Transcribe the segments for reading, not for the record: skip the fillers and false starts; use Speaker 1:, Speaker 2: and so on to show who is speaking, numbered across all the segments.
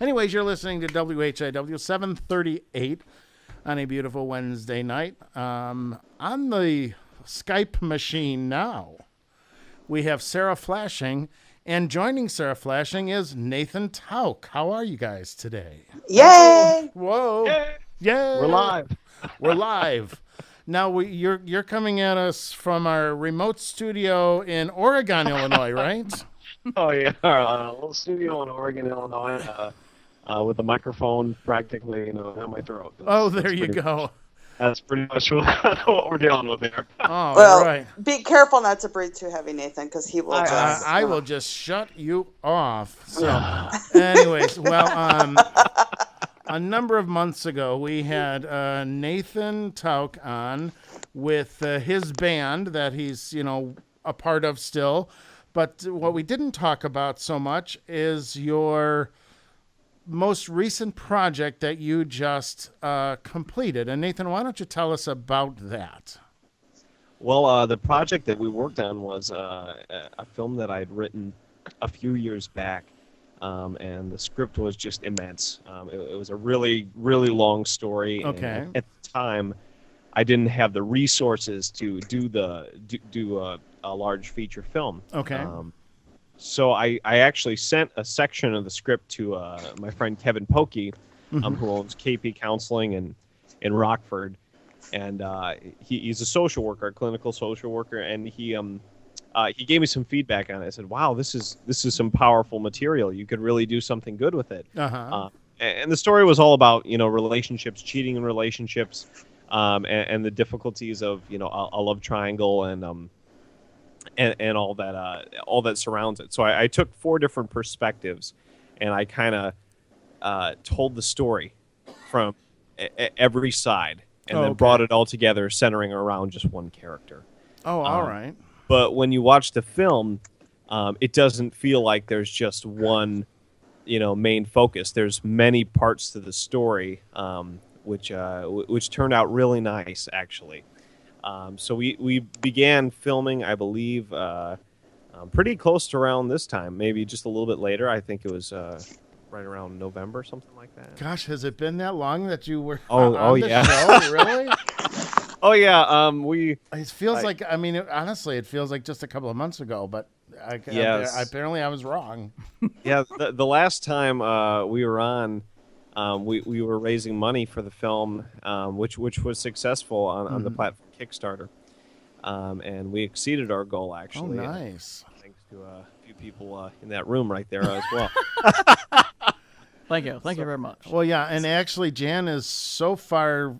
Speaker 1: Anyways, you're listening to WHIW 738 on a beautiful Wednesday night. On the Skype machine now, we have Sarah Flashing, and joining Sarah Flashing is Nathan Tauch. How are you guys today?
Speaker 2: Yay!
Speaker 1: Whoa! Yay!
Speaker 3: We're live.
Speaker 1: We're live. Now you're coming at us from our remote studio in Oregon, Illinois, right?
Speaker 3: Oh yeah, our little studio in Oregon, Illinois, with a microphone practically, down my throat.
Speaker 1: Oh, there you go.
Speaker 3: That's pretty much what we're dealing with here.
Speaker 1: Oh,
Speaker 2: Well,
Speaker 1: right.
Speaker 2: be careful not to breathe too heavy, Nathan, because he will just...
Speaker 1: I will just shut you off. So, anyways, well, a number of months ago, we had Nathan Tauch on with his band that he's, a part of still. But what we didn't talk about so much is your most recent project that you just completed. And Nathan, why don't you tell us about that?
Speaker 3: Well, the project that we worked on was a film that I had written a few years back, and the script was just immense. It was a really, really long story.
Speaker 1: Okay.
Speaker 3: And at the time, I didn't have the resources to do a large feature film.
Speaker 1: Okay.
Speaker 3: So I actually sent a section of the script to my friend Kevin Pokey, who owns KP Counseling in Rockford, and he's a social worker, a clinical social worker, and he gave me some feedback on it. I said, "Wow, this is some powerful material. You could really do something good with it." And the story was all about relationships, cheating in relationships, and the difficulties of a love triangle and all that surrounds it. So I took 4 different perspectives, and I kind of told the story from every side, and then brought it all together, centering around just one character.
Speaker 1: Oh, all right.
Speaker 3: But when you watch the film, it doesn't feel like there's just one, main focus. There's many parts to the story, which turned out really nice, actually. So we began filming, I believe, pretty close to around this time, maybe just a little bit later. I think it was right around November, something like that.
Speaker 1: Gosh, has it been that long that you were
Speaker 3: on
Speaker 1: the
Speaker 3: yeah.
Speaker 1: show? Really?
Speaker 3: Oh yeah.
Speaker 1: It feels like, honestly, it feels like just a couple of months ago, but apparently I was wrong.
Speaker 3: Yeah, the last time we were on, we were raising money for the film, which was successful on the platform Kickstarter, and we exceeded our goal, actually.
Speaker 1: Oh, nice.
Speaker 3: Thanks to a few people in that room right there as well.
Speaker 4: Thank you very much.
Speaker 1: Well, yeah, and actually Jan is so far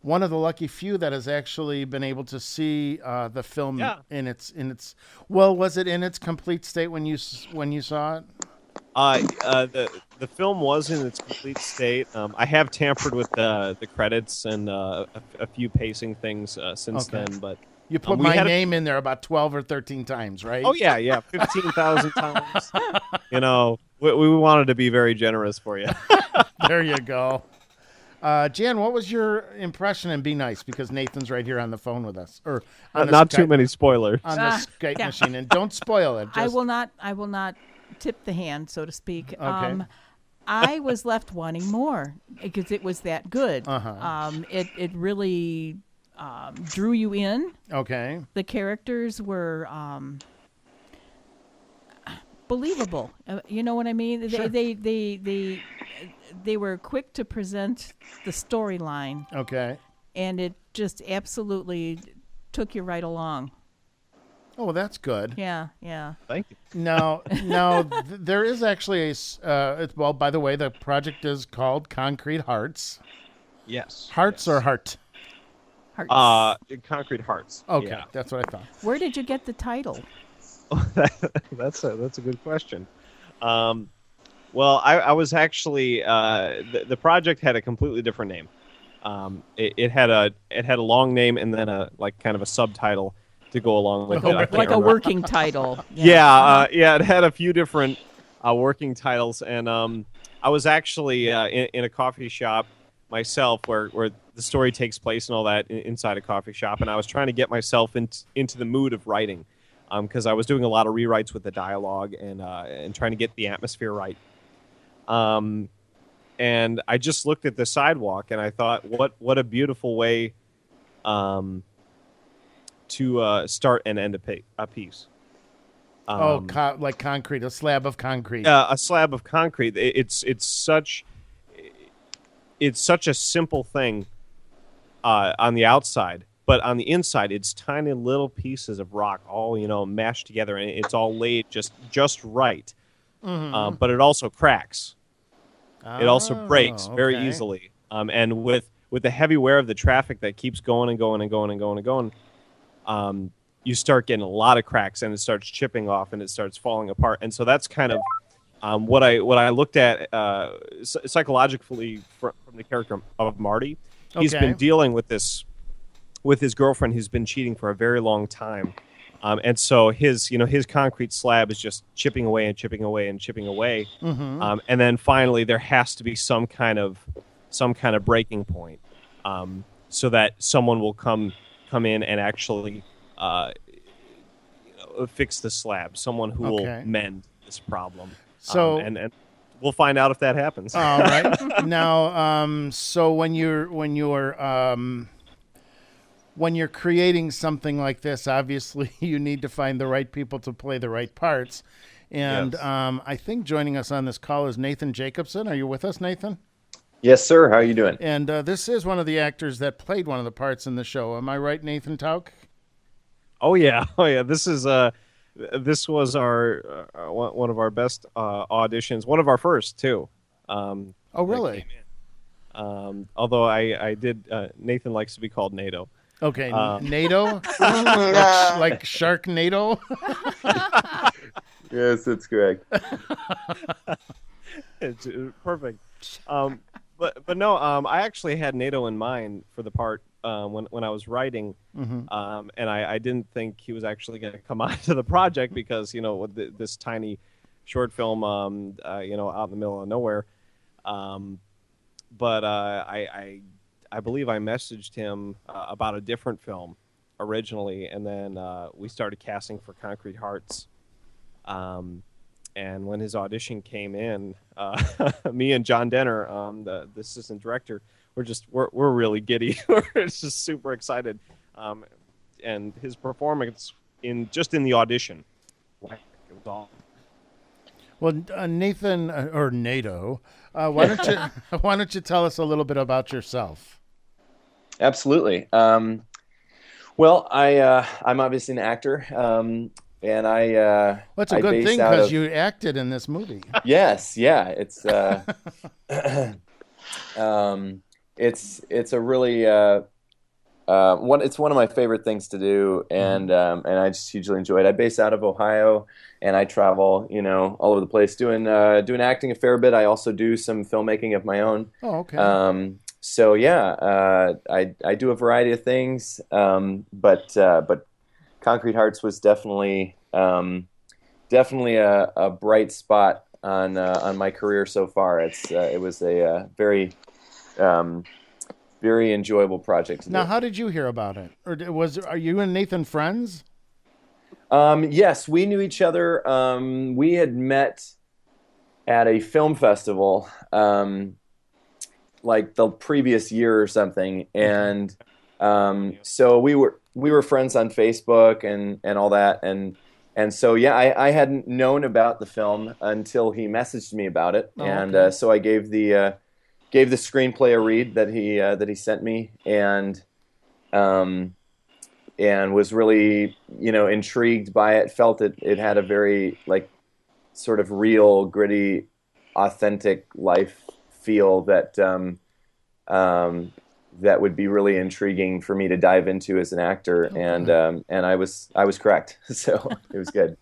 Speaker 1: one of the lucky few that has actually been able to see the film in its. Well, was it in its complete state when you saw it?
Speaker 3: The film was in its complete state. I have tampered with the credits and a few pacing things since then, but
Speaker 1: you put my name in there about 12 or 13 times, right?
Speaker 3: Oh yeah, 15,000 times. We wanted to be very generous for you.
Speaker 1: There you go. Jan, what was your impression? And be nice, because Nathan's right here on the phone with us, or
Speaker 3: not too many spoilers
Speaker 1: on the Skype machine, and don't spoil it.
Speaker 4: I will not tip the hand, so to speak.
Speaker 1: Okay.
Speaker 4: I was left wanting more because it was that good. It really drew you in.
Speaker 1: Okay.
Speaker 4: The characters were believable. You know what I mean?
Speaker 1: Sure.
Speaker 4: They were quick to present the storyline.
Speaker 1: Okay.
Speaker 4: And it just absolutely took you right along.
Speaker 1: Oh, well, that's good.
Speaker 4: Yeah.
Speaker 3: Thank you.
Speaker 1: Now, there is actually by the way, the project is called Concrete Hearts.
Speaker 3: Yes.
Speaker 1: Hearts or heart?
Speaker 4: Hearts.
Speaker 3: Concrete Hearts.
Speaker 1: Okay,
Speaker 3: yeah.
Speaker 1: That's what I thought.
Speaker 4: Where did you get the title?
Speaker 3: That's a good question. Well, I was actually the project had a completely different name. It had a long name and then a kind of a subtitle to go along with it.
Speaker 4: Like a working title.
Speaker 3: Yeah, it had a few different working titles, and I was actually in a coffee shop myself where the story takes place and all that inside a coffee shop, and I was trying to get myself into the mood of writing, because I was doing a lot of rewrites with the dialogue and trying to get the atmosphere right. And I just looked at the sidewalk and I thought, what a beautiful way to start and end a piece.
Speaker 1: Like concrete, a slab of concrete.
Speaker 3: A slab of concrete. It's such a simple thing on the outside, but on the inside, it's tiny little pieces of rock, all mashed together, and it's all laid just right.
Speaker 1: Mm-hmm.
Speaker 3: But it also cracks. It also breaks very
Speaker 1: okay.
Speaker 3: easily. And with the heavy wear of the traffic that keeps going and going and going and going and going, you start getting a lot of cracks, and it starts chipping off, and it starts falling apart. And so that's kind of what I looked at psychologically from the character of Marty. He's been dealing with this with his girlfriend who's been cheating for a very long time. And so his concrete slab is just chipping away and chipping away and chipping away.
Speaker 1: Mm-hmm.
Speaker 3: And then finally there has to be some kind of breaking point, so that someone will come in and actually fix the slab. Someone who will mend this problem.
Speaker 1: So
Speaker 3: and we'll find out if that happens.
Speaker 1: All right. Now, so when you're creating something like this, obviously you need to find the right people to play the right parts. And
Speaker 3: Yes.
Speaker 1: I think joining us on this call is Nathan Jacobson. Are you with us, Nathan?
Speaker 5: Yes, sir. How are you doing?
Speaker 1: And this is one of the actors that played one of the parts in the show. Am I right, Nathan Tauch?
Speaker 3: Oh yeah. This was our one of our best auditions. One of our first too.
Speaker 1: Oh, really?
Speaker 3: Although I did. Nathan likes to be called NATO.
Speaker 1: Okay, NATO, like Sharknado.
Speaker 5: Yes, that's correct.
Speaker 3: It's perfect. But no. I actually had NATO in mind for the part when I was writing,
Speaker 1: Mm-hmm.
Speaker 3: and I didn't think he was actually going to come onto the project because with this tiny short film, out in the middle of nowhere. But I believe I messaged him about a different film originally, and then we started casting for Concrete Hearts. And when his audition came in, me and John Denner, the assistant director, we're really giddy. We're just super excited. And his performance in the audition, it was all.
Speaker 1: Well, Nathan or NATO, why don't you tell us a little bit about yourself?
Speaker 5: Absolutely. Well, I'm obviously an actor, and I.
Speaker 1: Well, it's a
Speaker 5: I
Speaker 1: good
Speaker 5: based
Speaker 1: thing
Speaker 5: out
Speaker 1: because
Speaker 5: of-
Speaker 1: you acted in this movie.
Speaker 5: Yes, yeah. It's it's a really it's one of my favorite things to do, and I just hugely enjoy it. I base out of Ohio, and I travel, all over the place doing acting a fair bit. I also do some filmmaking of my own.
Speaker 1: Oh, okay.
Speaker 5: So yeah, I do a variety of things, but Concrete Hearts was definitely a bright spot on my career so far. It was a very very enjoyable project to
Speaker 1: Now,
Speaker 5: do.
Speaker 1: how did you hear about it? Or are you and Nathan friends?
Speaker 5: Yes, we knew each other. We had met at a film festival, like the previous year or something, and so we were friends on Facebook and all that, and so yeah, I hadn't known about the film until he messaged me about it, and so I gave the screenplay a read that he sent me, and was really intrigued by it. Felt it had a very sort of real, gritty, authentic life feel that that would be really intriguing for me to dive into as an actor, and I was correct, so it was good.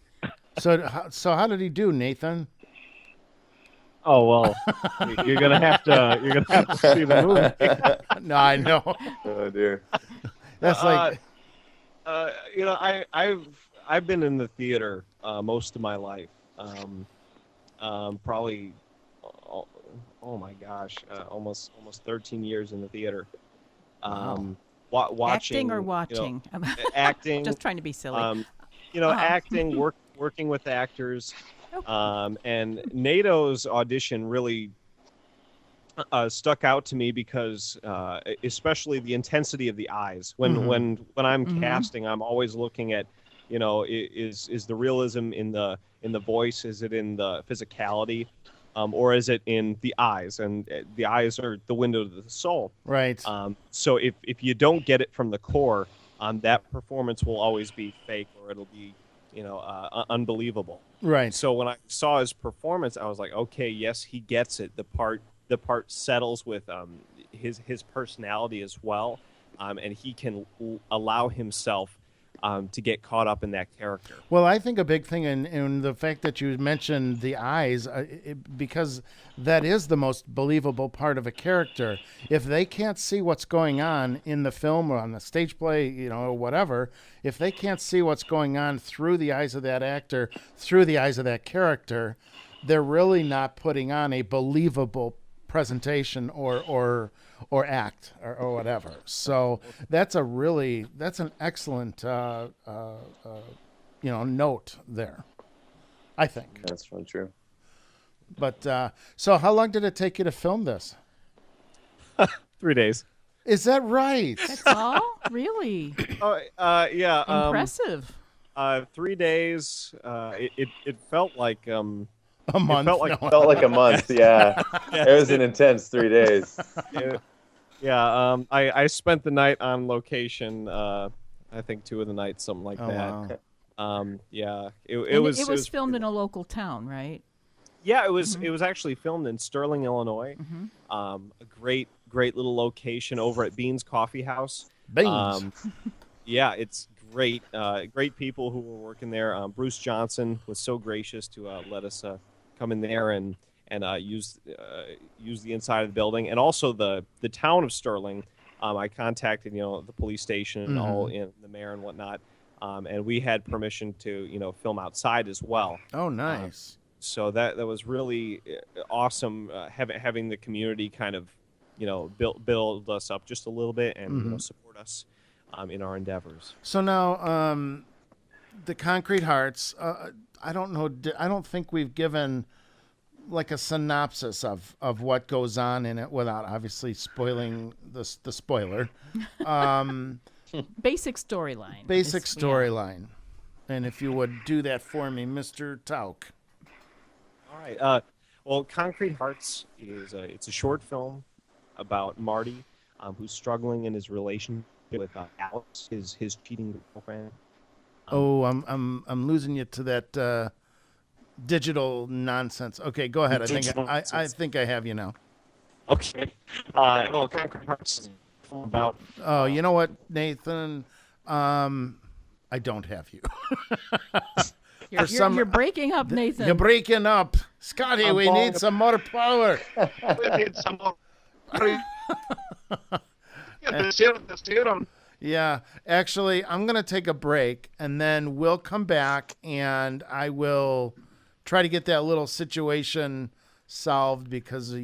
Speaker 1: So how did he do, Nathan?
Speaker 3: Oh well, you're gonna have to see the movie.
Speaker 1: No, I know.
Speaker 5: Oh dear.
Speaker 1: That's like
Speaker 3: I've been in the theater most of my life. Probably oh my gosh, almost 13 years in the theater. Watching
Speaker 4: Acting or watching?
Speaker 3: Acting.
Speaker 4: Just trying to be silly.
Speaker 3: Acting, working with actors. And NATO's audition really stuck out to me because, especially the intensity of the eyes. When I'm casting, I'm always looking at, is the realism in the voice? Is it in the physicality, or is it in the eyes? And the eyes are the window to the soul.
Speaker 1: Right.
Speaker 3: So if you don't get it from the core, that performance will always be fake, or it'll be unbelievable.
Speaker 1: Right.
Speaker 3: So when I saw his performance, I was like, okay, yes, he gets it. The part settles with his personality as well, and he can allow himself to get caught up in that character.
Speaker 1: Well, I think a big thing in the fact that you mentioned the eyes, because that is the most believable part of a character. If they can't see what's going on in the film or on the stage play, or whatever, if they can't see what's going on through the eyes of that actor, through the eyes of that character, they're really not putting on a believable presentation or act or whatever. So that's an excellent note there, I think.
Speaker 5: That's really true.
Speaker 1: But so how long did it take you to film this?
Speaker 3: 3 days.
Speaker 1: Is that right?
Speaker 4: That's all? Really?
Speaker 3: Yeah.
Speaker 4: Impressive.
Speaker 3: 3 days. It felt like
Speaker 1: a month.
Speaker 5: Felt like a month. Yeah. It was an intense 3 days.
Speaker 3: I spent the night on location. I think 2 of the nights, something like that.
Speaker 1: Wow.
Speaker 3: It
Speaker 4: was filmed in a local town, right?
Speaker 3: Yeah, it was. It was actually filmed in Sterling, Illinois. A great little location over at Beans Coffee House.
Speaker 1: Beans.
Speaker 3: Yeah, it's great. Great people who were working there. Bruce Johnson was so gracious to let us come in there and use the inside of the building, and also the town of Sterling. I contacted the police station and all, in the mayor and whatnot, and we had permission to film outside as well.
Speaker 1: Oh, nice.
Speaker 3: So that was really awesome, having the community kind of build us up just a little bit and support us in our endeavors.
Speaker 1: So now the Concrete Hearts. I don't know. I don't think we've given like a synopsis of what goes on in it without obviously spoiling the spoiler.
Speaker 4: Basic storyline.
Speaker 1: Basic storyline. And if you would do that for me, Mr. Tauch.
Speaker 3: All right. Well, Concrete Hearts it's a short film about Marty, who's struggling in his relationship with Alex, his cheating girlfriend.
Speaker 1: I'm losing you to that digital nonsense. Okay, go ahead. I think I have you now.
Speaker 3: Okay. Well, Concrete Hearts is about.
Speaker 1: Oh, you know what, Nathan? I don't have you.
Speaker 4: You're breaking up, Nathan.
Speaker 1: You're breaking up. Scotty, we need some more power.
Speaker 3: We need some more.
Speaker 1: Yeah, actually, I'm going to take a break, and then we'll come back, and I will try to get that little situation solved because,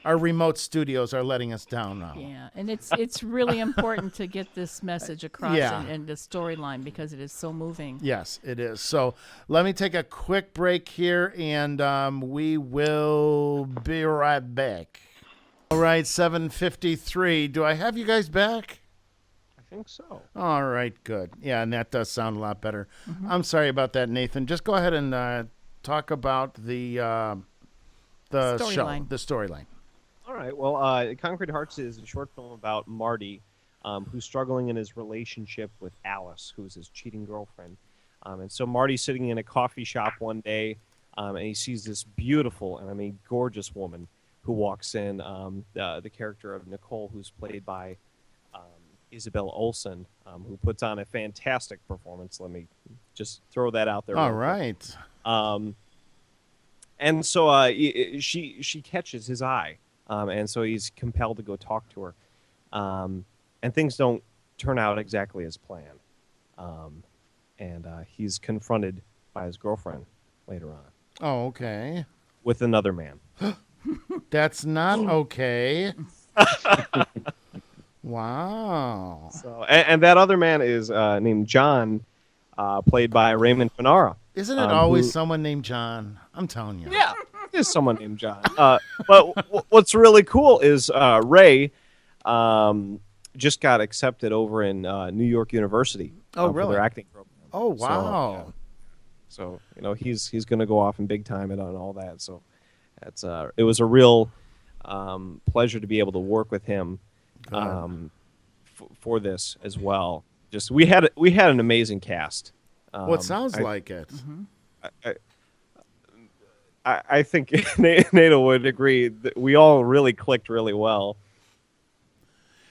Speaker 1: our remote studios are letting us down now.
Speaker 4: Yeah, and it's really important to get this message across and the storyline because it is so moving.
Speaker 1: Yes, it is. So let me take a quick break here, and we will be right back. All right, 7:53. Do I have you guys back?
Speaker 3: I think so.
Speaker 1: All right, good. Yeah, and that does sound a lot better. I'm sorry about that, Nathan. Just go ahead and talk about the
Speaker 4: storyline.
Speaker 1: The storyline.
Speaker 3: All right. Well, Concrete Hearts is a short film about Marty, who's struggling in his relationship with Alice, who's his cheating girlfriend. And so Marty's sitting in a coffee shop one day, and he sees this beautiful and gorgeous woman who walks in. The character of Nicole, who's played by Isabel Olsen, who puts on a fantastic performance. Let me just throw that out there.
Speaker 1: All right.
Speaker 3: And so she catches his eye, and so he's compelled to go talk to her. And things don't turn out exactly as planned. And he's confronted by his girlfriend later on.
Speaker 1: Oh, okay.
Speaker 3: With another man.
Speaker 1: That's not okay. Wow.
Speaker 3: So, and that other man is named John, played by Raymond Fanara.
Speaker 1: Isn't it always someone named John? I'm telling you.
Speaker 3: Yeah, it is someone named John. But what's really cool is Ray just got accepted over in New York University.
Speaker 1: Oh,
Speaker 3: For
Speaker 1: really?
Speaker 3: their acting program.
Speaker 1: Oh, wow.
Speaker 3: So he's going to go off in big time and all that. So it was a real pleasure to be able to work with him for this as well. Just we had an amazing cast.
Speaker 1: Well, it sounds like it.
Speaker 3: I think Nato would agree that we all really clicked really well.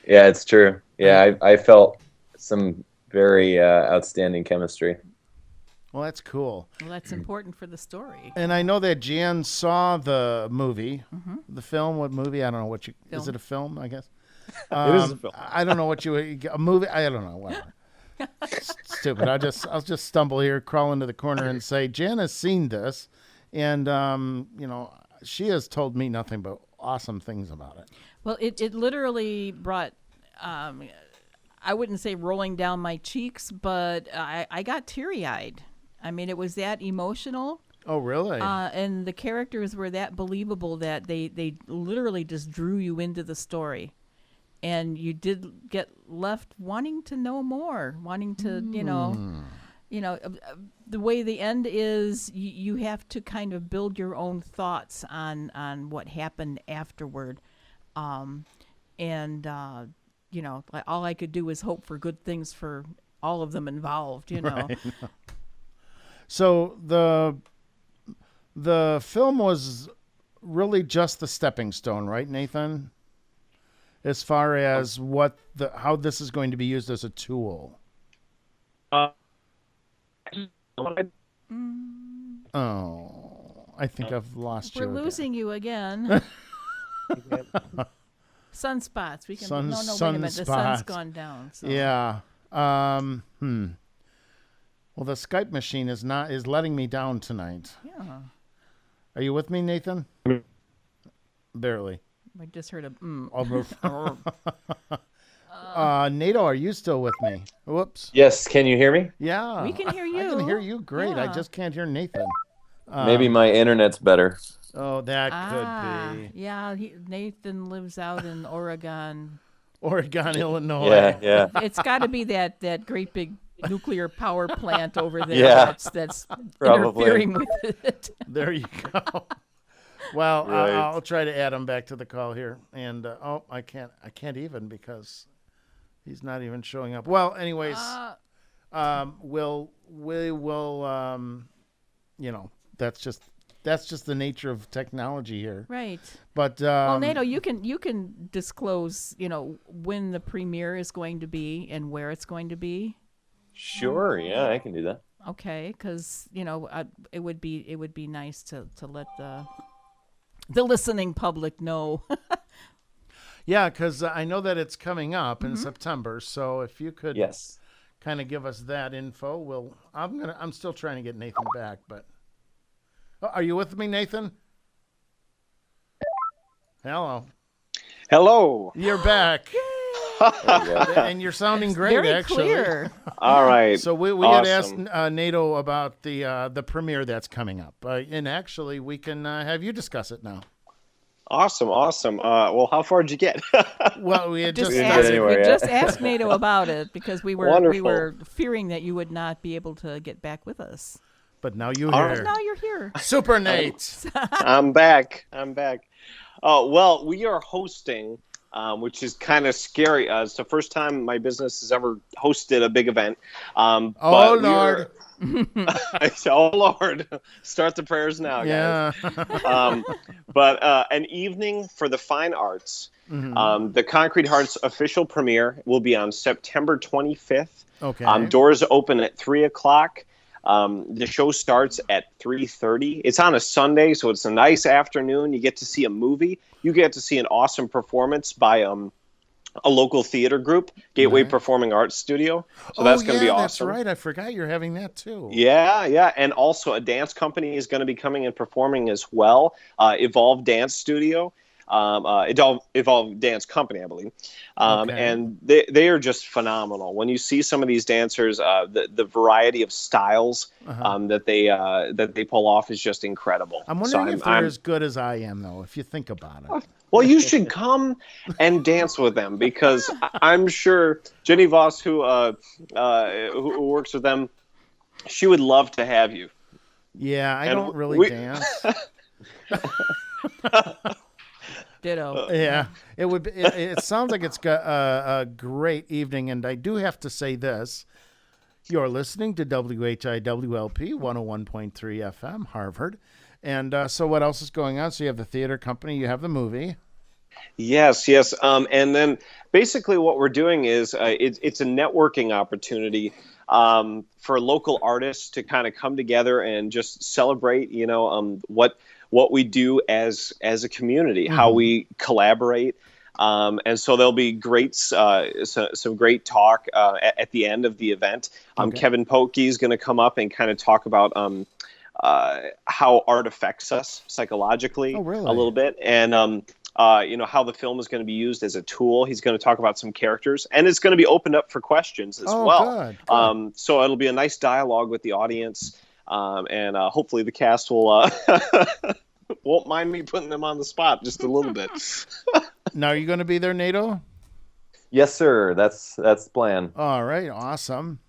Speaker 5: Yeah, it's true. Yeah, I felt some very outstanding chemistry.
Speaker 1: Well, that's cool.
Speaker 4: Well, that's important for the story.
Speaker 1: And I know that Jan saw the movie, the film. What movie? I don't know what you.
Speaker 4: Film.
Speaker 1: Is it a film? I guess.
Speaker 3: It is a film.
Speaker 1: I don't know what a movie. I don't know. Whatever. Stupid. I'll just stumble here, crawl into the corner, and say Jan has seen this, and she has told me nothing but awesome things about it.
Speaker 4: Well, it literally brought, I wouldn't say rolling down my cheeks, but I got teary-eyed. I mean, it was that emotional.
Speaker 1: Oh, really?
Speaker 4: And the characters were that believable that they literally just drew you into the story. And you did get left wanting to know more, wanting to, the way the end is, you have to kind of build your own thoughts on what happened afterward. All I could do was hope for good things for all of them involved,
Speaker 1: Right. So the film was really just the stepping stone, right, Nathan? As far as how this is going to be used as a tool. Oh, I think I've lost you.
Speaker 4: We're losing you again. Sunspots. We can. Wait a minute. The sun's gone down. So.
Speaker 1: Yeah. Well, the Skype machine is letting me down tonight.
Speaker 4: Yeah.
Speaker 1: Are you with me, Nathan? Barely.
Speaker 4: I just heard a.
Speaker 1: Nato, are you still with me? Whoops.
Speaker 5: Yes, can you hear me?
Speaker 1: Yeah.
Speaker 4: We can hear you.
Speaker 1: I can hear you great.
Speaker 4: Yeah.
Speaker 1: I just can't hear Nathan.
Speaker 5: Maybe my internet's better.
Speaker 1: Oh, that could be.
Speaker 4: Yeah, Nathan lives out in Oregon.
Speaker 1: Illinois.
Speaker 5: Yeah.
Speaker 4: It's got to be that great big nuclear power plant over there
Speaker 5: Yeah.
Speaker 4: that's
Speaker 5: Probably.
Speaker 4: interfering with it.
Speaker 1: There you go. Well,
Speaker 5: Right.
Speaker 1: I'll try to add him back to the call here, and I can't even because he's not even showing up. Well, anyways, we will that's just the nature of technology here,
Speaker 4: Right.
Speaker 1: But
Speaker 4: Well, Nato, you can disclose when the premiere is going to be and where it's going to be.
Speaker 5: Sure, yeah, I can do that.
Speaker 4: Okay, because it would be nice to let the listening public know.
Speaker 1: Yeah, because I know that it's coming up in September. So if you could,
Speaker 5: Yes.
Speaker 1: kind of give us that info, I'm still trying to get Nathan back, but are you with me, Nathan? Hello.
Speaker 6: Hello.
Speaker 1: You're back. And you're sounding great,
Speaker 4: Very
Speaker 1: actually.
Speaker 4: clear.
Speaker 6: All right.
Speaker 1: So we had asked Nato about the premiere that's coming up, and actually we can have you discuss it now.
Speaker 6: Awesome. Well, how far did you get?
Speaker 1: Well, we had
Speaker 4: Just
Speaker 1: just
Speaker 5: asked- anywhere
Speaker 4: we
Speaker 5: yet.
Speaker 4: just asked Nato about it because we were
Speaker 6: Wonderful.
Speaker 4: fearing that you would not be able to get back with us.
Speaker 1: but now you're
Speaker 6: All
Speaker 1: here.
Speaker 6: right.
Speaker 4: Now you're here.
Speaker 1: Super Nate.
Speaker 6: I'm back. Well, we are hosting, which is kind of scary. It's the first time my business has ever hosted a big event.
Speaker 1: Oh,
Speaker 6: but
Speaker 1: Lord.
Speaker 6: Oh, Lord. Start the prayers now, guys.
Speaker 1: Yeah.
Speaker 6: But an evening for the fine arts. The Concrete Hearts official premiere will be on September 25th.
Speaker 1: Okay.
Speaker 6: Doors open at 3 o'clock. The show starts at 3:30. It's on a Sunday, so it's a nice afternoon. You get to see a movie. You get to see an awesome performance by a local theater group, Gateway Performing Arts Studio. So that's going to be awesome.
Speaker 1: That's right. I forgot you're having that too.
Speaker 6: Yeah. And also a dance company is going to be coming and performing as well, Evolve Dance Studio. It all involved dance company, I believe, and they are just phenomenal. When you see some of these dancers, the variety of styles that they pull off is just incredible.
Speaker 1: I'm wondering if they're as good as I am, though, if you think about it.
Speaker 6: Well, you should come and dance with them, because I'm sure Jenny Voss, who works with them, she would love to have you.
Speaker 1: Yeah, I don't really dance.
Speaker 4: Ditto.
Speaker 1: Yeah, it would. It sounds like it's got a great evening, and I do have to say this: you're listening to WHIWLP 101.3 FM, Harvard, and so what else is going on? So you have the theater company, you have the movie.
Speaker 6: Yes, and then basically what we're doing is it's a networking opportunity for local artists to kind of come together and just celebrate, what we do as a community, how we collaborate. And so there'll be some great talk at the end of the event. Kevin Pokey is going to come up and kind of talk about how art affects us psychologically a little bit, and how the film is going to be used as a tool. He's going to talk about some characters, and it's going to be opened up for questions as well. Good. So it'll be a nice dialogue with the audience, and hopefully the cast will won't mind me putting them on the spot just a little bit.
Speaker 1: Now, are you going to be there, Nato?
Speaker 5: Yes, sir. That's the plan.
Speaker 1: All right, awesome.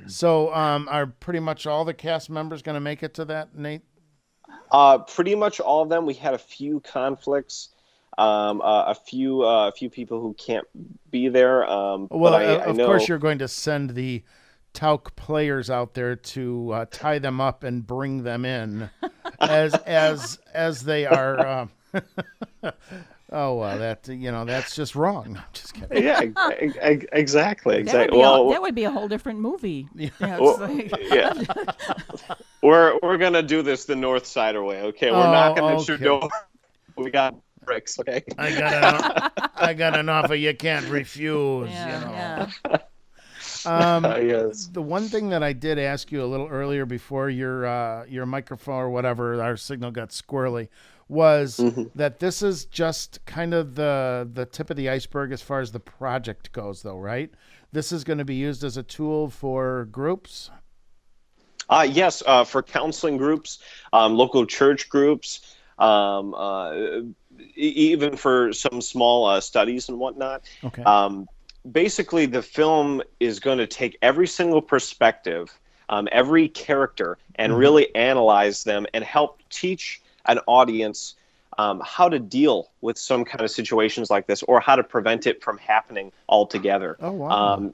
Speaker 1: So, are pretty much all the cast members going to make it to that, Nate?
Speaker 6: Pretty much all of them. We had a few conflicts. A few people who can't be there.
Speaker 1: Well,
Speaker 6: but I know...
Speaker 1: of course, you're going to send the Tauch players out there to tie them up and bring them in, as they are. That's just wrong. I'm just kidding.
Speaker 6: Yeah, exactly.
Speaker 4: That would be a whole different movie.
Speaker 6: Yeah. We're gonna do this the North Sider way. Okay, we're knocking at your door. We got bricks. Okay.
Speaker 1: I got an offer you can't refuse.
Speaker 4: Yeah.
Speaker 6: Yes.
Speaker 1: The one thing that I did ask you a little earlier before your microphone or whatever, our signal got squirrely, was that this is just kind of the tip of the iceberg as far as the project goes, though, right? This is going to be used as a tool for groups?
Speaker 6: Yes, for counseling groups, local church groups, even for some small studies and whatnot.
Speaker 1: Okay.
Speaker 6: Basically, the film is going to take every single perspective, every character, and really analyze them and help teach an audience how to deal with some kind of situations like this, or how to prevent it from happening altogether.
Speaker 1: Oh, wow.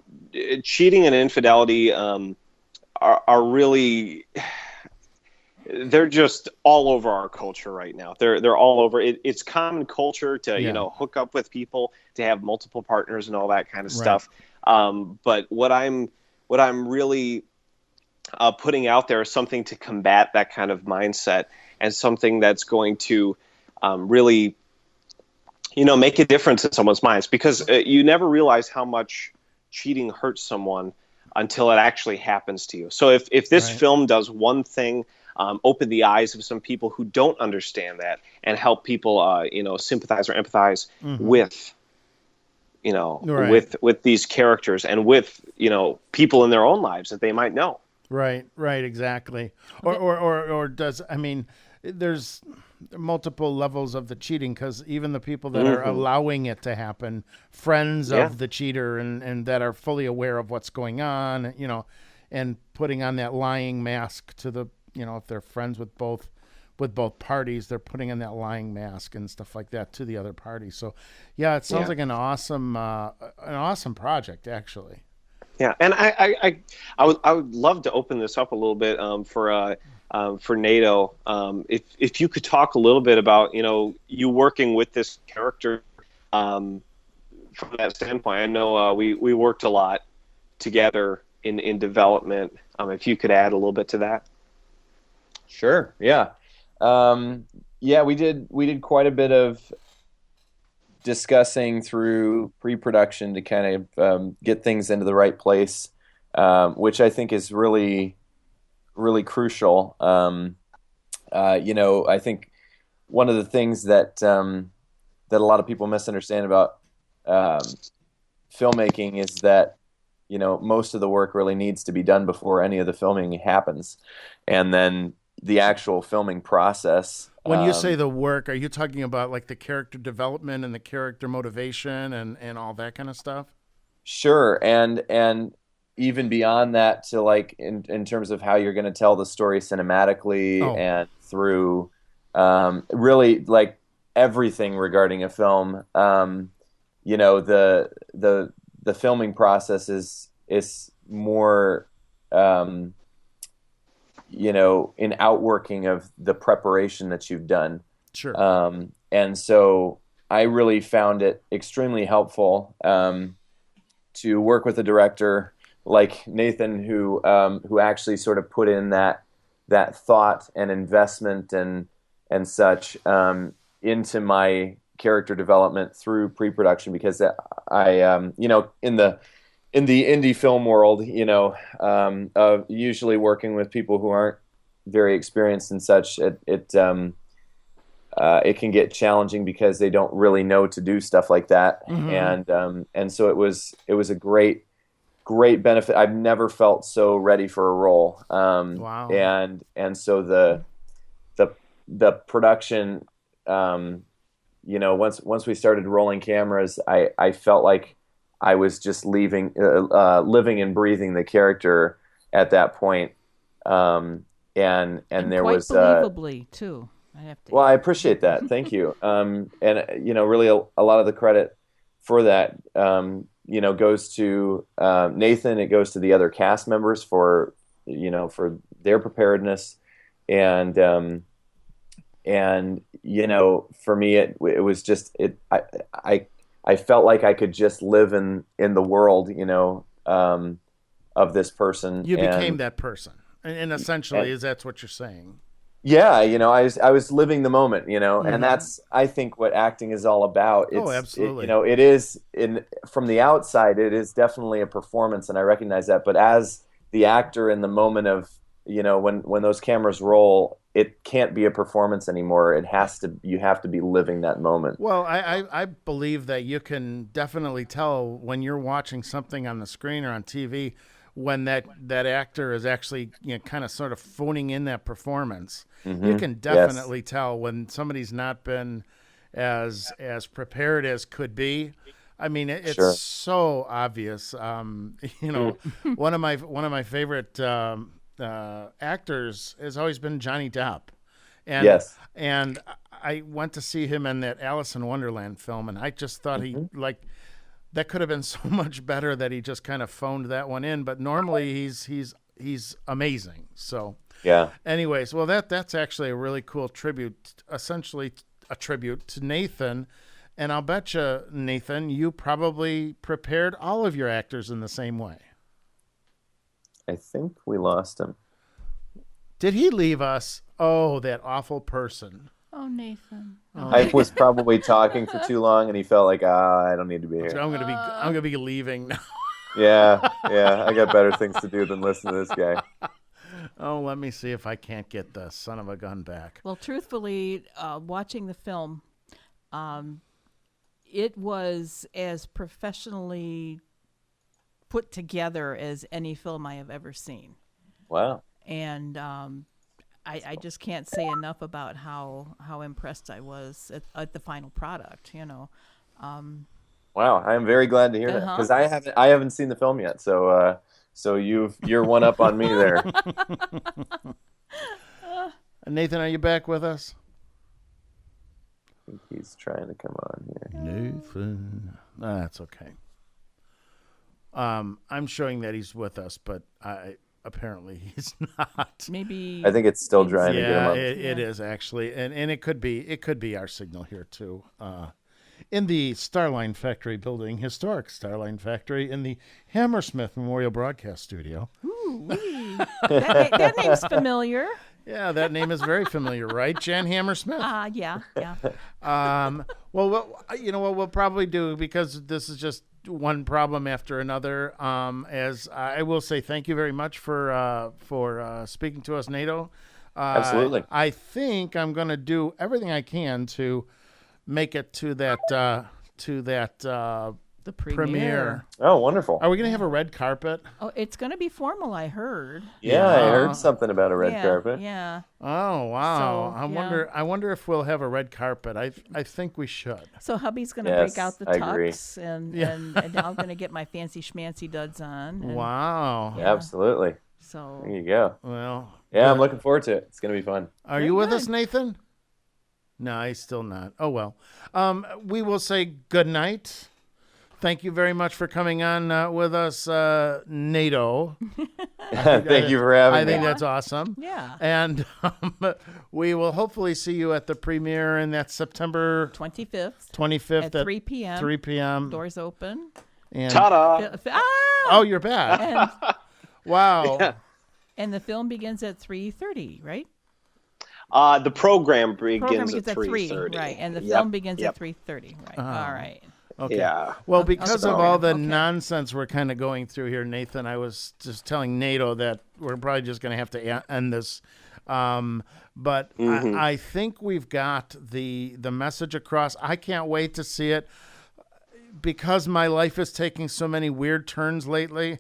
Speaker 6: Cheating and infidelity are really... They're just all over our culture right now. They're all over. It's common culture to hook up with people, to have multiple partners and all that kind of stuff. But what I'm really putting out there is something to combat that kind of mindset, and something that's going to really make a difference in someone's minds, because you never realize how much cheating hurts someone until it actually happens to you. So if this film does one thing, open the eyes of some people who don't understand that, and help people, sympathize or empathize with, with these characters, and with, people in their own lives that they might know.
Speaker 1: Right, exactly. Or does, there's multiple levels of the cheating, because even the people that are allowing it to happen, friends of the cheater, and that are fully aware of what's going on, and putting on that lying mask to the, if they're friends with both parties, they're putting on that lying mask and stuff like that to the other party. So, yeah, it sounds like an awesome project, actually.
Speaker 6: Yeah, and I would love to open this up a little bit for Nato. If you could talk a little bit about you working with this character from that standpoint. I know we worked a lot together in development. If you could add a little bit to that.
Speaker 5: Sure. Yeah. We did quite a bit of discussing through pre-production to kind of get things into the right place, which I think is really, really crucial. I think one of the things that that a lot of people misunderstand about filmmaking is that, you know, most of the work really needs to be done before any of the filming happens, and then the actual filming process.
Speaker 1: When you say the work, are you talking about like the character development and the character motivation and all that kind of stuff?
Speaker 5: Sure, and even beyond that, to like in terms of how you're going to tell the story cinematically and through really like everything regarding a film. You know, the filming process is more you know, in outworking of the preparation that you've done.
Speaker 1: Sure.
Speaker 5: And so I really found it extremely helpful to work with a director like Nathan, who actually sort of put in that thought and investment and such into my character development through pre-production, because I you know, in the indie film world, you know, usually working with people who aren't very experienced and such, it can get challenging because they don't really know to do stuff like that.
Speaker 1: Mm-hmm.
Speaker 5: And so it was a great benefit. I've never felt so ready for a role.
Speaker 1: Wow.
Speaker 5: And so the production, you know, once we started rolling cameras, I felt like I was just living and breathing the character at that point. And there
Speaker 4: quite
Speaker 5: was
Speaker 4: believably too. I have to.
Speaker 5: Well, I appreciate that. Thank you. And you know, really a lot of the credit for that, you know, goes to Nathan. It goes to the other cast members for, you know, for their preparedness, and you know, for me, it was just I felt like I could just live in the world, you know, of this person.
Speaker 1: You became that person, and essentially, is that's what you're saying?
Speaker 5: Yeah, you know, I was living the moment, you know, and that's, I think, what acting is all about.
Speaker 1: Absolutely.
Speaker 5: You know, it is from the outside, it is definitely a performance, and I recognize that. But as the actor in the moment of, you know, when those cameras roll, it can't be a performance anymore. You have to be living that moment.
Speaker 1: Well, I believe that you can definitely tell when you're watching something on the screen or on TV when that actor is actually, you know, kind of sort of phoning in that performance.
Speaker 5: Mm-hmm.
Speaker 1: You can definitely tell when somebody's not been as prepared as could be. I mean, it's
Speaker 5: Sure.
Speaker 1: so obvious. You know, one of my favorite actors has always been Johnny Depp, and I went to see him in that Alice in Wonderland film, and I just thought he that could have been so much better that he just kind of phoned that one in. But normally he's amazing. So
Speaker 5: yeah.
Speaker 1: Anyways, well that's actually a really cool tribute, essentially a tribute to Nathan. And I'll bet you, Nathan, you probably prepared all of your actors in the same way.
Speaker 5: I think we lost him.
Speaker 1: Did he leave us? Oh, that awful person.
Speaker 4: Oh, Nathan.
Speaker 5: I was probably talking for too long, and he felt like, I don't need to be here.
Speaker 1: I'm gonna be leaving now.
Speaker 5: Yeah. I got better things to do than listen to this guy.
Speaker 1: Oh, let me see if I can't get the son of a gun back.
Speaker 4: Well, truthfully, watching the film, it was as professionally put together as any film I have ever seen.
Speaker 5: Wow.
Speaker 4: And I just can't say enough about how impressed I was at the final product, you know.
Speaker 5: Wow, I am very glad to hear that, because I haven't seen the film yet, so you're one up on me there.
Speaker 1: Nathan, are you back with us?
Speaker 5: I think he's trying to come on here.
Speaker 1: Nathan, that's okay. I'm showing that he's with us, but apparently he's not.
Speaker 4: Maybe
Speaker 5: I think it's still trying to get him up.
Speaker 1: It is actually, and it could be our signal here too. In the Starline Factory building, historic Starline Factory, in the Hammersmith Memorial Broadcast Studio.
Speaker 4: Ooh, that name's familiar.
Speaker 1: Yeah, that name is very familiar, right, Jan Hammersmith?
Speaker 4: Yeah.
Speaker 1: Well, you know what we'll probably do, because this is just one problem after another. As I will say, thank you very much for speaking to us, Nato.
Speaker 5: Absolutely.
Speaker 1: I think I'm going to do everything I can to make it to that
Speaker 4: The
Speaker 1: premiere.
Speaker 5: Oh, wonderful.
Speaker 1: Are we going to have a red carpet?
Speaker 4: Oh, it's going to be formal, I heard.
Speaker 5: Yeah, I heard something about a red
Speaker 4: yeah,
Speaker 5: carpet.
Speaker 4: Yeah.
Speaker 1: Oh, wow.
Speaker 4: So,
Speaker 1: I wonder if we'll have a red carpet. I think we should.
Speaker 4: So hubby's going to
Speaker 5: Yes,
Speaker 4: break out the
Speaker 5: I agree.
Speaker 4: tux, and I'm going to get my fancy schmancy duds on. And,
Speaker 1: Wow.
Speaker 4: Yeah.
Speaker 5: Absolutely.
Speaker 4: So
Speaker 5: There you go.
Speaker 1: Well,
Speaker 5: Yeah, I'm looking forward to it. It's going to be fun.
Speaker 1: are
Speaker 4: Very
Speaker 1: you with us,
Speaker 4: good.
Speaker 1: Nathan? No, he's still not. Oh, well. We will say good night. Thank you very much for coming on with us, NATO.
Speaker 5: Thank you for having
Speaker 1: I
Speaker 5: me.
Speaker 1: think that's awesome.
Speaker 4: yeah,
Speaker 1: And we will hopefully see you at the premiere in that September
Speaker 4: 25th
Speaker 1: 25th
Speaker 4: at 3 p.m.
Speaker 1: 3 p.m.
Speaker 4: Doors open.
Speaker 1: And,
Speaker 6: Ta-da!
Speaker 1: oh, you're back.
Speaker 4: And,
Speaker 1: Wow.
Speaker 6: Yeah.
Speaker 4: and the film begins at 3:30, right?
Speaker 6: The program begins,
Speaker 4: Program
Speaker 6: at
Speaker 4: begins at 3,
Speaker 6: 3:30.
Speaker 4: right? And the
Speaker 6: Yep,
Speaker 4: film begins
Speaker 6: yep.
Speaker 4: at 3:30, right? All right.
Speaker 1: Okay.
Speaker 6: Yeah.
Speaker 1: Well, because
Speaker 4: so-
Speaker 1: of all the
Speaker 4: okay.
Speaker 1: nonsense we're kind of going through here, Nathan, I was just telling NATO that we're probably just going to have to end this. But I think we've got the message across. I can't wait to see it because my life is taking so many weird turns lately.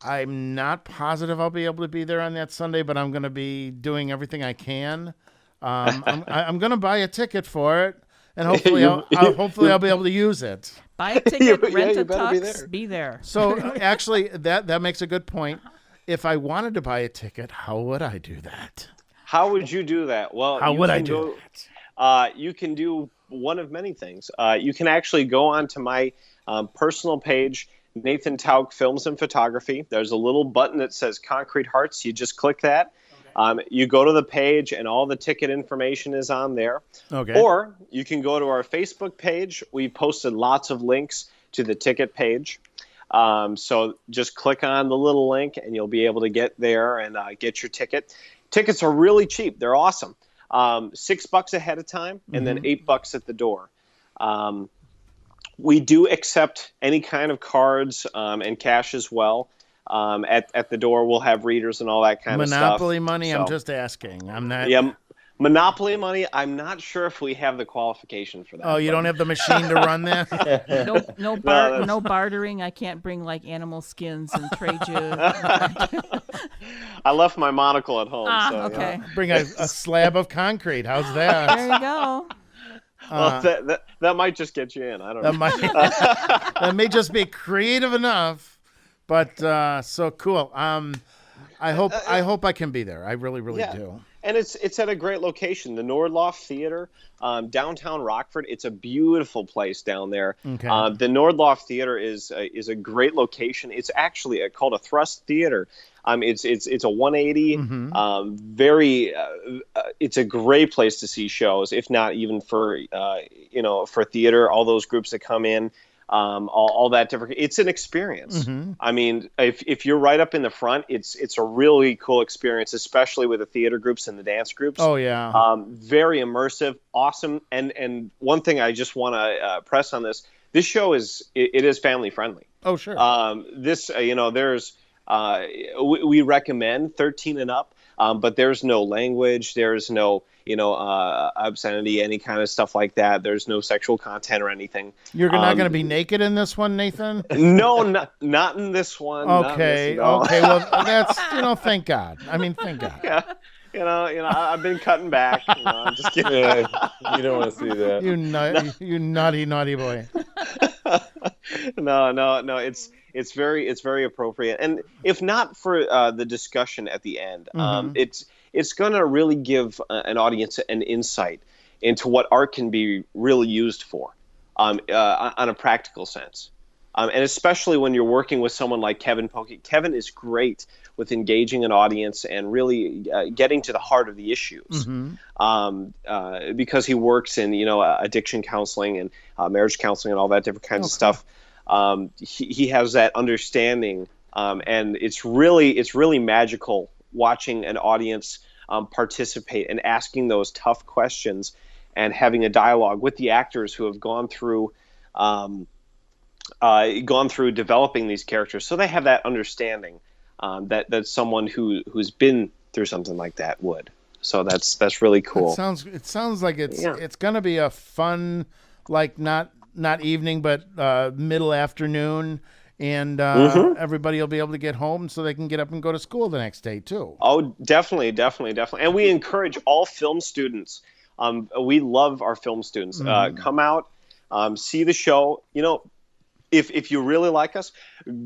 Speaker 1: I'm not positive I'll be able to be there on that Sunday, but I'm going to be doing everything I can. I'm going to buy a ticket for it. And hopefully, I'll be able to use it.
Speaker 4: Buy a ticket, rent
Speaker 6: you
Speaker 4: a
Speaker 6: better
Speaker 4: tux, be there.
Speaker 1: So actually, that makes a good point. If I wanted to buy a ticket, how would I do that?
Speaker 6: How would you do that? Well,
Speaker 1: How
Speaker 6: you
Speaker 1: would I
Speaker 6: can
Speaker 1: do
Speaker 6: go- you can do one of many things. You can actually go onto my personal page, Nathan Tauch Films and Photography. There's a little button that says Concrete Hearts. You just click that. You go to the page, and all the ticket information is on there.
Speaker 1: Okay.
Speaker 6: Or you can go to our Facebook page. We posted lots of links to the ticket page. So just click on the little link, and you'll be able to get there and get your ticket. Tickets are really cheap. They're awesome. $6 ahead of time, and then $8 at the door. We do accept any kind of cards and cash as well. At the door, we'll have readers and all that kind of stuff.
Speaker 1: Monopoly money, I'm
Speaker 6: So,
Speaker 1: just asking. I'm not.
Speaker 6: yeah, Monopoly money. I'm not sure if we have the qualification for that.
Speaker 1: Oh, you don't have the machine to run that?
Speaker 4: No bartering. I can't bring like animal skins and trade you.
Speaker 6: I left my monocle at home. so,
Speaker 4: okay.
Speaker 1: Bring a slab of concrete. How's that?
Speaker 4: There you go.
Speaker 6: Well, that might just get you in. I don't know.
Speaker 1: That may just be creative enough. But so cool. I hope I can be there. I really do.
Speaker 6: And it's at a great location, the Nordloff Theater, downtown Rockford. It's a beautiful place down there.
Speaker 1: Okay.
Speaker 6: The Nordloff Theater is a great location. It's actually called a Thrust Theater. It's a 180. It's a great place to see shows, if not even for for theater. All those groups that come in. All that different. It's an experience. I mean, if you're right up in the front, it's a really cool experience, especially with the theater groups and the dance groups.
Speaker 1: Oh yeah.
Speaker 6: Very immersive, awesome. And one thing I just want to press on this show is family friendly.
Speaker 1: Oh sure.
Speaker 6: We recommend 13 and up, but there's no language, there's no obscenity, any kind of stuff like that. There's no sexual content or anything.
Speaker 1: You're not going to be naked in this one, Nathan?
Speaker 6: No, not in this one.
Speaker 1: Okay. Okay. Well, that's thank God. I mean, thank God.
Speaker 6: Yeah. I've been cutting back. I'm just kidding.
Speaker 5: You don't want to see that.
Speaker 1: You naughty boy.
Speaker 6: No. It's very appropriate, and if not for the discussion at the end, it's going to really give an audience an insight into what art can be really used for, on a practical sense, and especially when you're working with someone like Kevin Pokey. Kevin is great with engaging an audience and really getting to the heart of the issues, because he works in addiction counseling and marriage counseling and all that different kinds of stuff. He has that understanding, and it's really magical watching an audience participate and asking those tough questions and having a dialogue with the actors who have gone through developing these characters, so they have that understanding that someone who's been through something like that would. So that's really cool.
Speaker 1: It sounds like
Speaker 6: Yeah.
Speaker 1: it's gonna be a fun, like not evening but middle afternoon, and everybody will be able to get home so they can get up and go to school the next day too.
Speaker 6: Oh, definitely. And we encourage all film students. We love our film students. Come out, see the show. If you really like us,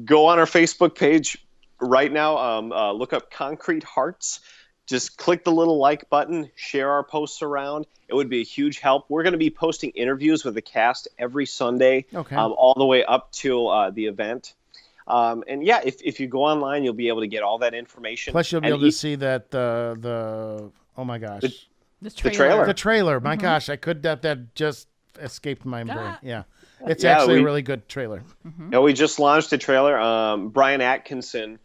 Speaker 6: go on our Facebook page right now. Look up Concrete Hearts. Just click the little like button, share our posts around. It would be a huge help. We're going to be posting interviews with the cast every Sunday, all the way up to the event. And yeah, if you go online, you'll be able to get all that information.
Speaker 1: Plus, you'll be able to see that the oh my gosh,
Speaker 4: The trailer.
Speaker 1: the trailer. My gosh, that just escaped my brain. Yeah, it's
Speaker 6: Yeah,
Speaker 1: actually a really good trailer.
Speaker 6: We just launched a trailer. Brian Atkinson,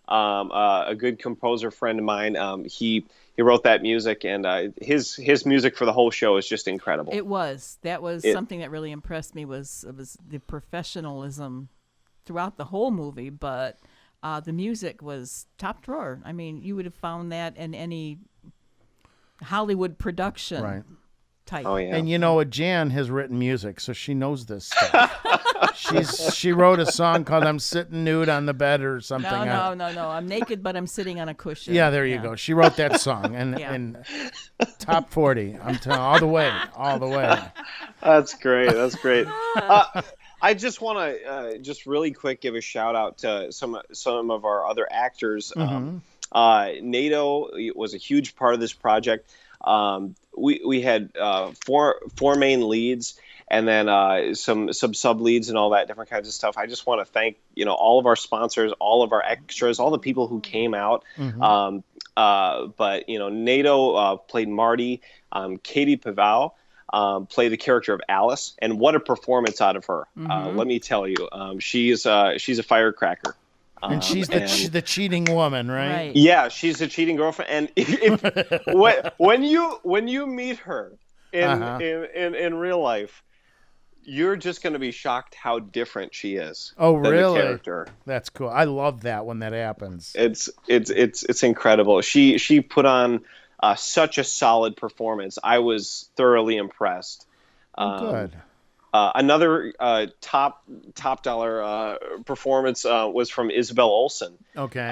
Speaker 6: a good composer friend of mine, he wrote that music, and his music for the whole show is just incredible.
Speaker 4: That was something that really impressed me was the professionalism throughout the whole movie, but the music was top drawer. I mean, you would have found that in any Hollywood production.
Speaker 1: Right.
Speaker 4: Type.
Speaker 6: Oh yeah.
Speaker 1: And Jan has written music, so she knows this stuff. She wrote a song called "I'm Sitting Nude on the Bed" or something.
Speaker 4: No. I'm naked, but I'm sitting on a cushion.
Speaker 1: Yeah, there you go. She wrote that song, and top 40. I'm telling all the way.
Speaker 6: That's great. I just want to just really quick give a shout out to some of our other actors. NATO was a huge part of this project. We had four main leads, and then some sub leads and all that different kinds of stuff. I just want to thank all of our sponsors, all of our extras, all the people who came out. But NATO played Marty. Katie Pavao played the character of Alice, and what a performance out of her! Let me tell you, she's a firecracker.
Speaker 1: And she's the cheating woman, right?
Speaker 6: Yeah, she's a cheating girlfriend. And when you meet her in real life, you're just going to be shocked how different she is.
Speaker 1: Oh, really?
Speaker 6: The character.
Speaker 1: That's cool. I love that when that happens.
Speaker 6: It's incredible. She put on such a solid performance. I was thoroughly impressed.
Speaker 1: Good.
Speaker 6: Another top dollar performance was from Isabel Olsen.
Speaker 1: Okay.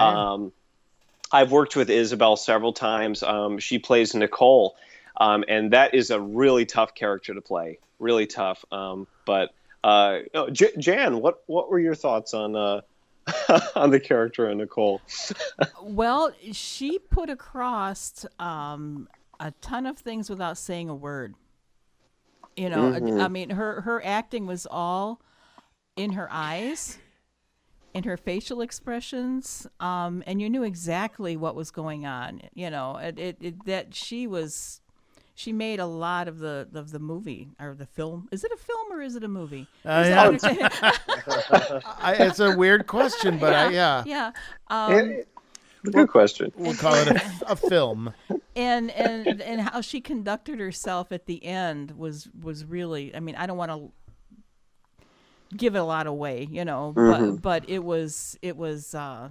Speaker 6: I've worked with Isabel several times. She plays Nicole, and that is a really tough character to play. Really tough. But Jan, what were your thoughts on on the character of Nicole?
Speaker 4: Well, she put across a ton of things without saying a word. I mean, her acting was all in her eyes, in her facial expressions, and you knew exactly what was going on. That she made a lot of the movie or the film. Is it a film or is it a movie?
Speaker 1: It's a weird question, but
Speaker 4: yeah.
Speaker 6: Good question.
Speaker 1: We'll call it a film.
Speaker 4: And how she conducted herself at the end was really. I mean, I don't want to give it a lot away, but it was. I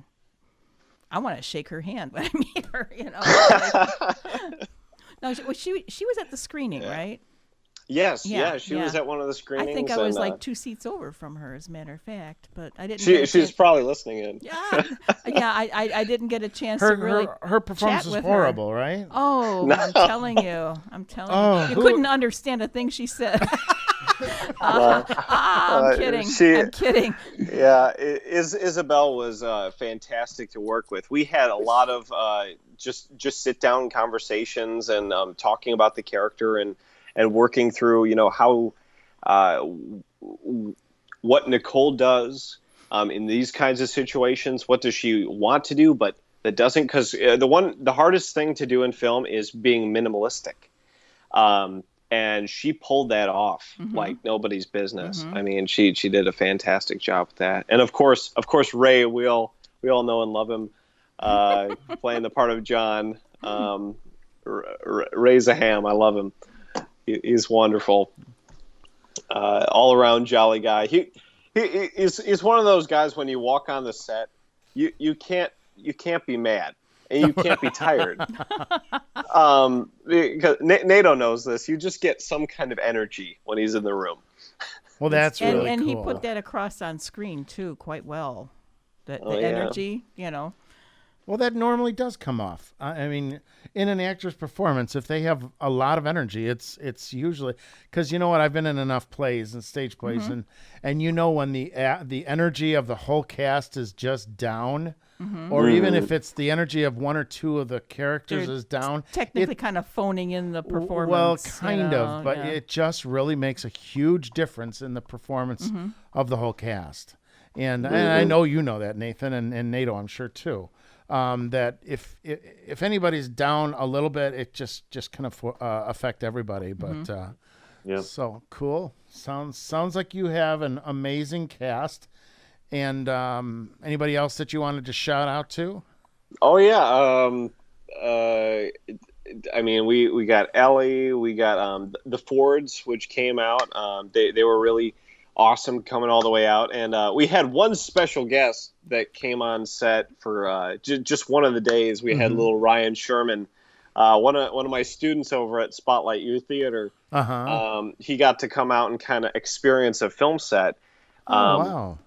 Speaker 4: want to shake her hand when I meet her, No, she was at the screening, right?
Speaker 6: Yes, she was at one of the screenings.
Speaker 4: I think I was like 2 seats over from her, as a matter of fact, but I didn't.
Speaker 6: She's probably listening in.
Speaker 4: I didn't get a chance to really.
Speaker 1: Her performance was horrible, right?
Speaker 4: Oh, no. I'm telling you, you couldn't understand a thing she said. I'm kidding. I'm kidding.
Speaker 6: Yeah, Isabel was fantastic to work with. We had a lot of just sit down conversations and talking about the character and working through, how what Nicole does in these kinds of situations. What does she want to do, but that doesn't? Because the hardest thing to do in film is being minimalistic. And she pulled that off like nobody's business. I mean, she did a fantastic job with that. And of course, Ray, we all know and love him, playing the part of John. Ray's a ham. I love him. He's wonderful. All around jolly guy. He's one of those guys when you walk on the set, you can't be mad. and you can't be tired. Because NATO knows this. You just get some kind of energy when he's in the room.
Speaker 1: Well, that's really
Speaker 4: and
Speaker 1: cool.
Speaker 4: he put that across on screen too quite well. The
Speaker 6: yeah.
Speaker 4: energy,
Speaker 1: Well, that normally does come off. I mean, in an actor's performance, if they have a lot of energy, it's usually because you know what? I've been in enough plays and stage plays, and when the energy of the whole cast is just down, or even if it's the energy of one or two of the characters is down,
Speaker 4: technically kind of phoning in the performance.
Speaker 1: Well, kind of, but it just really makes a huge difference in the performance of the whole cast. And I know you know that, Nathan, and NATO, I'm sure too. That if anybody's down a little bit, it just kind of affect everybody. But so cool. Sounds like you have an amazing cast. And anybody else that you wanted to shout out to?
Speaker 6: Oh yeah. I mean, we got Ellie, we got the Fords, which came out. They were really awesome coming all the way out, and we had one special guest that came on set for just one of the days. We had little Ryan Sherman, one of my students over at Spotlight Youth Theater. He got to come out and kind of experience a film set.
Speaker 1: Wow.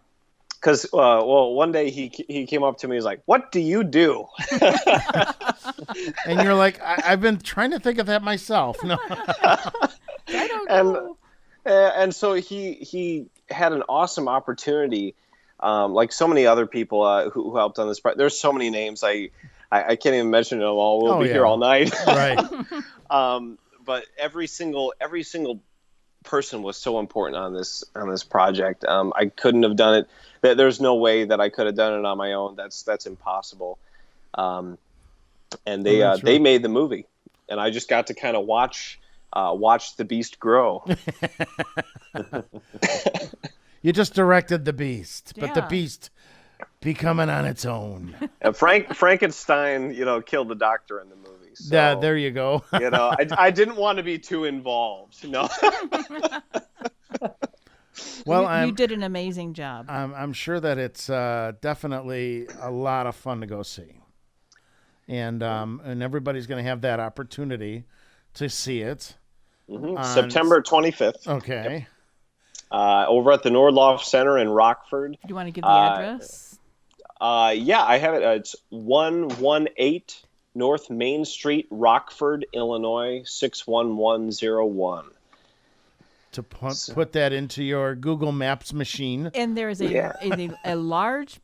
Speaker 6: Because one day he came up to me, he's like, "What do you do?"
Speaker 1: And you're like, I've been trying to think of that myself. No,
Speaker 4: I don't know.
Speaker 6: And so he had an awesome opportunity, like so many other people who helped on this project. There's so many names I can't even mention them all. We'll be here all night.
Speaker 1: Right.
Speaker 6: But every single person was so important on this project. I couldn't have done it. There's no way that I could have done it on my own. That's impossible. And they made the movie, and I just got to kind of watch the beast grow.
Speaker 1: You just directed the beast, but the beast becoming on its own.
Speaker 6: Frankenstein, killed the doctor in the movie. So,
Speaker 1: yeah, there you go.
Speaker 6: I didn't want to be too involved. No.
Speaker 4: Well, you did an amazing job.
Speaker 1: I'm sure that it's definitely a lot of fun to go see, and everybody's going to have that opportunity to see it.
Speaker 6: September 25th.
Speaker 1: Okay.
Speaker 6: Yep. Over at the Nordloff Center in Rockford.
Speaker 4: Do you want to give the address?
Speaker 6: Yeah, I have it. It's 118 North Main Street, Rockford, Illinois, 61101.
Speaker 1: To put that into your Google Maps machine.
Speaker 4: And there is a large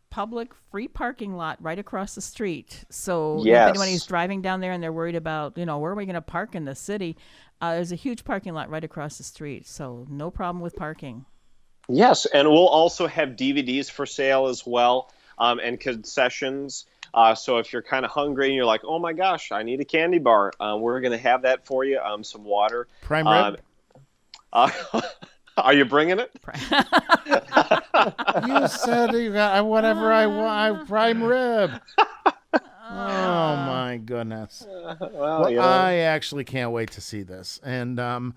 Speaker 4: public free parking lot right across the street. So if anyone is driving down there and they're worried about, where are we going to park in the city, there's a huge parking lot right across the street. So no problem with parking.
Speaker 6: Yes, and we'll also have DVDs for sale as well, and concessions. So if you're kind of hungry and you're like, oh my gosh, I need a candy bar, we're going to have that for you. Some water.
Speaker 1: Prime rib?
Speaker 6: Are you bringing it?
Speaker 1: You said you got whatever I want. Prime rib. Oh my goodness. Well, I actually can't wait to see this. And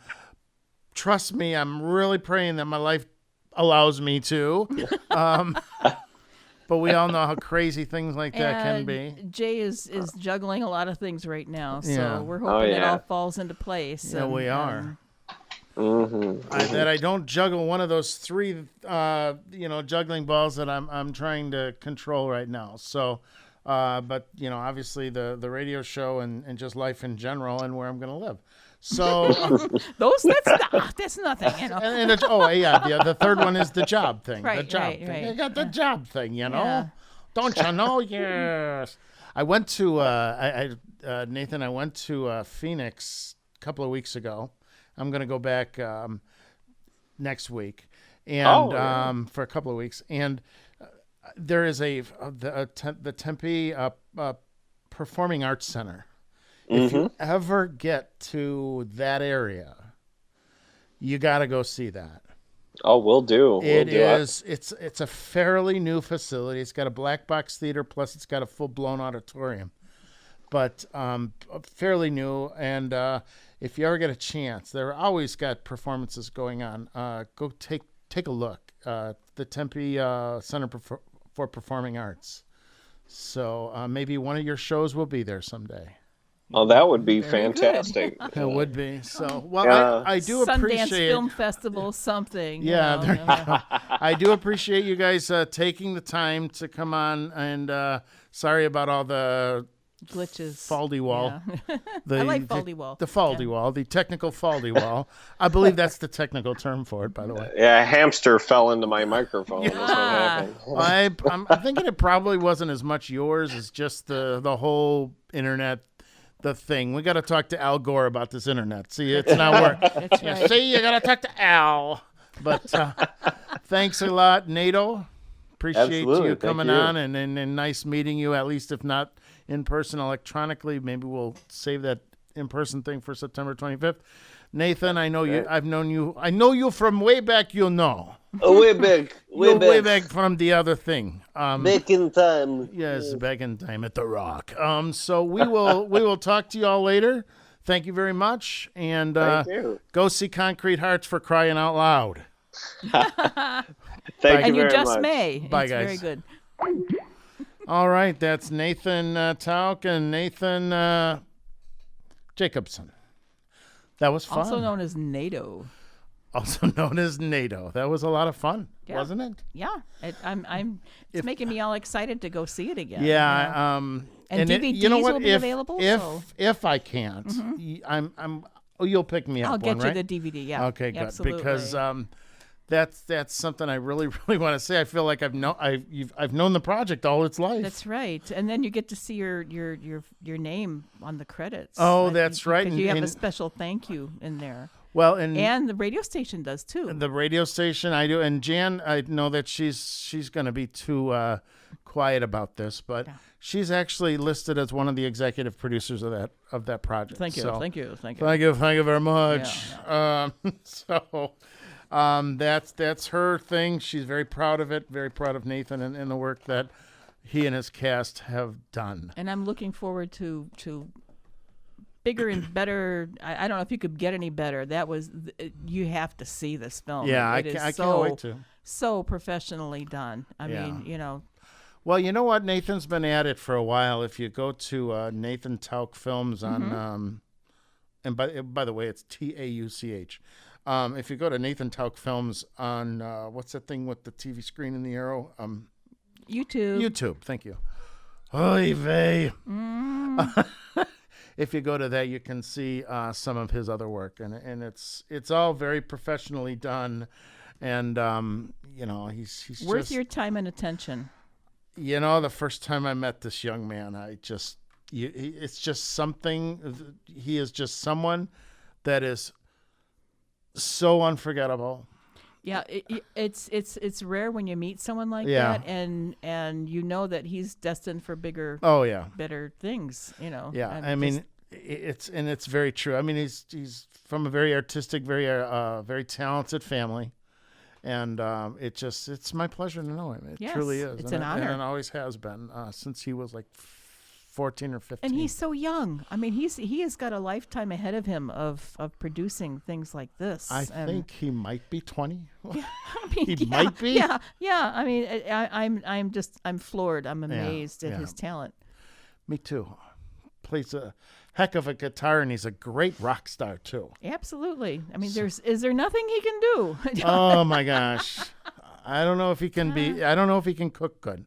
Speaker 1: trust me, I'm really praying that my life allows me to. But we all know how crazy things like that can be.
Speaker 4: Jay is juggling a lot of things right now. So we're hoping it all falls into place.
Speaker 1: Yeah, we are. That I don't juggle one of those three, juggling balls that I'm trying to control right now. So, but obviously the radio show and just life in general and where I'm going to live. So
Speaker 4: that's nothing.
Speaker 1: And the third one is the job thing.
Speaker 4: Right,
Speaker 1: the job thing.
Speaker 4: Right.
Speaker 1: I got the job thing.
Speaker 4: Yeah.
Speaker 1: Don't you know? Yes. I went to Nathan. I went to Phoenix a couple of weeks ago. I'm going to go back next week, and for a couple of weeks. And there is the Tempe Performing Arts Center. If you ever get to that area, you got to go see that.
Speaker 6: Oh, we'll do.
Speaker 1: It's a fairly new facility. It's got a black box theater, plus it's got a full blown auditorium. But fairly new, and if you ever get a chance, they're always got performances going on. Go take a look. The Tempe Center for Performing Arts. So maybe one of your shows will be there someday.
Speaker 6: Oh, that would be
Speaker 4: Very good.
Speaker 6: fantastic.
Speaker 1: It would be. So, well,
Speaker 6: Yeah.
Speaker 1: I do
Speaker 4: Sundance
Speaker 1: appreciate.
Speaker 4: Film Festival, something. you
Speaker 1: Yeah,
Speaker 4: know.
Speaker 1: there you go. I do appreciate you guys taking the time to come on, and sorry about all the
Speaker 4: Glitches.
Speaker 1: faulty wall.
Speaker 4: Yeah.
Speaker 1: The,
Speaker 4: I like faulty wall.
Speaker 1: The faulty wall, the technical faulty wall. I believe that's the technical term for it, by the way.
Speaker 6: Yeah, a hamster fell into my microphone. That's what happened.
Speaker 1: I'm thinking it probably wasn't as much yours as just the whole internet. The thing. We got to talk to Al Gore about this internet. See, it's not working.
Speaker 4: That's right.
Speaker 1: See, you got to talk to Al. But thanks a lot, NATO. Appreciate
Speaker 5: Absolutely.
Speaker 1: you
Speaker 5: Thank
Speaker 1: coming
Speaker 5: you.
Speaker 1: on, and nice meeting you, at least if not in person, electronically. Maybe we'll save that in-person thing for September 25th. Nathan, I know you. I've known you. I know you from way back. You'll know.
Speaker 6: Way back.
Speaker 1: You're way back from the other thing.
Speaker 6: Back in time.
Speaker 1: Yes, back in time at the Rock. So we will talk to you all later. Thank you very much, and
Speaker 6: Thank you.
Speaker 1: go see Concrete Hearts for crying out loud.
Speaker 6: Thank
Speaker 4: And
Speaker 6: you
Speaker 4: you
Speaker 6: very
Speaker 4: just
Speaker 6: much.
Speaker 4: may.
Speaker 1: Bye,
Speaker 4: It's
Speaker 1: guys.
Speaker 4: very good.
Speaker 1: All right, that's Nathan Tauch and Nathan Jacobson. That was fun.
Speaker 4: Also known as NATO.
Speaker 1: Also known as NATO. That was a lot of fun,
Speaker 4: Yeah.
Speaker 1: wasn't it?
Speaker 4: Yeah, it's making me all excited to go see it again.
Speaker 1: Yeah.
Speaker 4: you know. And
Speaker 1: you know
Speaker 4: DVDs
Speaker 1: what?
Speaker 4: will be available, so-
Speaker 1: If I can't, you'll pick me up.
Speaker 4: I'll get
Speaker 1: one, right?
Speaker 4: you the DVD. Yeah.
Speaker 1: Okay, good.
Speaker 4: Absolutely.
Speaker 1: Because that's something I really want to say. I feel like I've known the project all its life.
Speaker 4: That's right. And then you get to see your name on the credits.
Speaker 1: Oh, that's right.
Speaker 4: Because you have a
Speaker 1: And-
Speaker 4: special thank you in there.
Speaker 1: well,
Speaker 4: And the radio station does too.
Speaker 1: the radio station I do, and Jan, I know that she's going to be too quiet about this, but
Speaker 4: Yeah.
Speaker 1: she's actually listed as one of the executive producers of that project.
Speaker 4: Thank you.
Speaker 1: So,
Speaker 4: Thank you. Thank you.
Speaker 1: Thank you very much. So that's her thing. She's very proud of it. Very proud of Nathan and the work that he and his cast have done.
Speaker 4: And I'm looking forward to bigger and better. I don't know if you could get any better. That was you have to see this film.
Speaker 1: Yeah,
Speaker 4: It is
Speaker 1: I can't wait to.
Speaker 4: So professionally done. I
Speaker 1: Yeah.
Speaker 4: mean, you know.
Speaker 1: Well, you know what? Nathan's been at it for a while. If you go to Nathan Tauch Films on, and by the way, it's Tauch. If you go to Nathan Tauch Films on what's that thing with the TV screen and the arrow?
Speaker 4: YouTube.
Speaker 1: YouTube. Thank you. Oy vey. If you go to that, you can see some of his other work, and it's all very professionally done, and you know he's
Speaker 4: Worth
Speaker 1: just,
Speaker 4: your time and attention.
Speaker 1: You know, the first time I met this young man, it's just something. He is just someone that is so unforgettable.
Speaker 4: Yeah, it's rare when you meet someone like
Speaker 1: Yeah.
Speaker 4: that, and you know that he's destined for bigger,
Speaker 1: Oh yeah,
Speaker 4: better things. You know.
Speaker 1: yeah.
Speaker 4: And
Speaker 1: I mean,
Speaker 4: just-
Speaker 1: it's very true. I mean, he's from a very artistic, very talented family, and it's my pleasure to know him. It
Speaker 4: Yes,
Speaker 1: truly is.
Speaker 4: it's
Speaker 1: and
Speaker 4: an honor.
Speaker 1: and it always has been since he was like 14 or 15.
Speaker 4: and he's so young. I mean, he has got a lifetime ahead of him of producing things like this.
Speaker 1: I
Speaker 4: And-
Speaker 1: think he might be 20.
Speaker 4: I mean,
Speaker 1: he
Speaker 4: yeah,
Speaker 1: might be.
Speaker 4: Yeah. I mean, I'm floored. I'm amazed at
Speaker 1: yeah.
Speaker 4: his talent.
Speaker 1: Me too. Plays a heck of a guitar, and he's a great rock star too.
Speaker 4: Absolutely. I mean, is there nothing he can do?
Speaker 1: Oh my gosh. I don't know if he can be. I don't know if he can cook good.